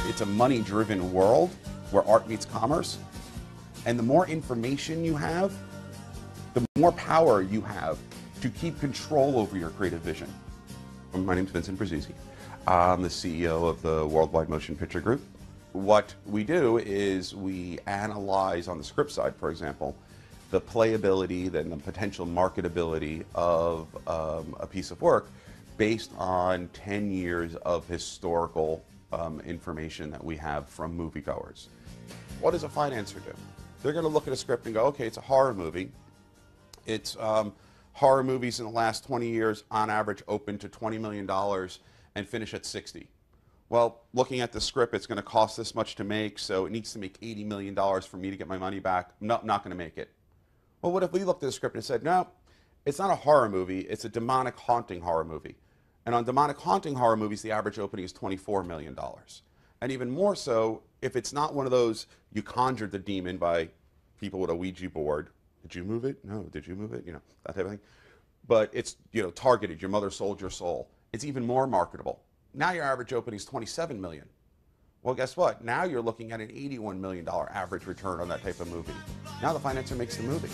It's a money-driven world where art meets commerce, and the more information you have, the more power you have to keep control over your creative vision. My name is Vincent Brzezzi. I'm the CEO of the Worldwide Motion Picture Group. What we do is we analyze, on the script side, for example, the playability and the potential marketability of a piece of work based on 10 years of historical information that we have from moviegoers. What does a financer do? They're going to look at a script and go, okay, it's a horror movie. It's horror movies in the last 20 years, on average, open to $20 million and finish at 60. Well, looking at the script, it's going to cost this much to make, so it needs to make $80 million for me to get my money back. No, I'm not going to make it. Well, what if we looked at the script and said, no, it's not a horror movie, it's a demonic haunting horror movie. And on demonic haunting horror movies, the average opening is $24 million. And even more so, if it's not one of those, you conjured the demon by people with a Ouija board. Did you move it? No. Did you move it? You know, that type of thing. But it's, you know, targeted. Your mother sold your soul. It's even more marketable. Now your average opening is $27 million. Well, guess what? Now you're looking at an $81 million average return on that type of movie. Now the financer makes the movie.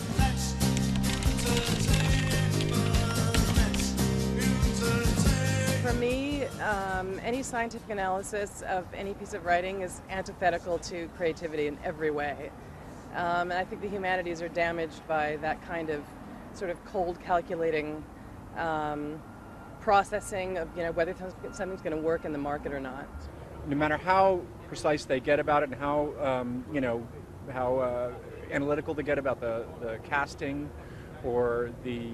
For me, any scientific analysis of any piece of writing is antithetical to creativity in every way. And I think the humanities are damaged by that kind of sort of cold calculating processing of, you know, whether something's going to work in the market or not. No matter how precise they get about it and how, you know, how analytical they get about the casting or the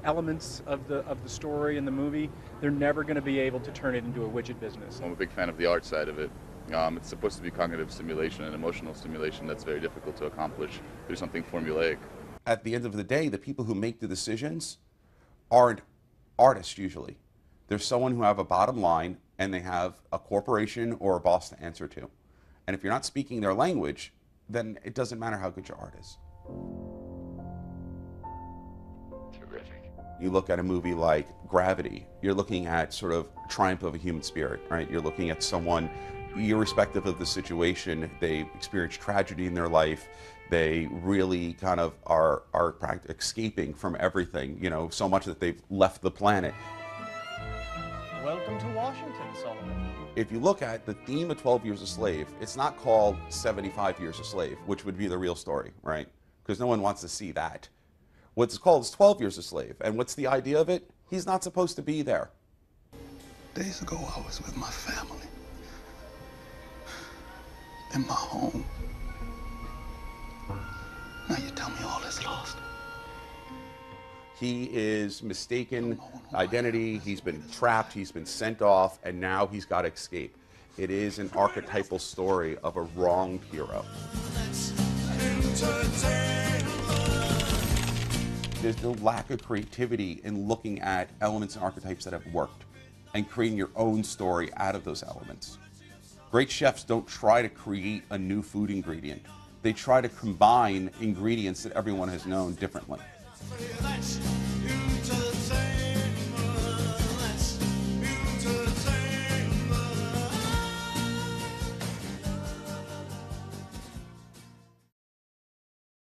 elements of the story in the movie, they're never going to be able to turn it into a widget business. I'm a big fan of the art side of it. It's supposed to be cognitive stimulation and emotional stimulation that's very difficult to accomplish through something formulaic. At the end of the day, the people who make the decisions aren't artists usually. There's someone who have a bottom line and they have a corporation or a boss to answer to. And if you're not speaking their language, then it doesn't matter how good your art is. Terrific. You look at a movie like Gravity, you're looking at sort of triumph of a human spirit, right? You're looking at someone, irrespective of the situation, they experience tragedy in their life, they really kind of are escaping from everything, you know, so much that they've left the planet. Welcome to Washington, Sullivan. If you look at the theme of 12 Years a Slave, it's not called 75 Years a Slave, which would be the real story, right? Because no one wants to see that. What's called is 12 Years a Slave. And what's the idea of it? He's not supposed to be there. Days ago, I was with my family. In my home. Now you tell me all is lost. He is mistaken identity, he's been trapped, he's been sent off, and now he's got to escape. It is an archetypal story of a wronged hero. There's no lack of creativity in looking at elements and archetypes that have worked and creating your own story out of those elements. Great chefs don't try to create a new food ingredient. They try to combine ingredients that everyone has known differently.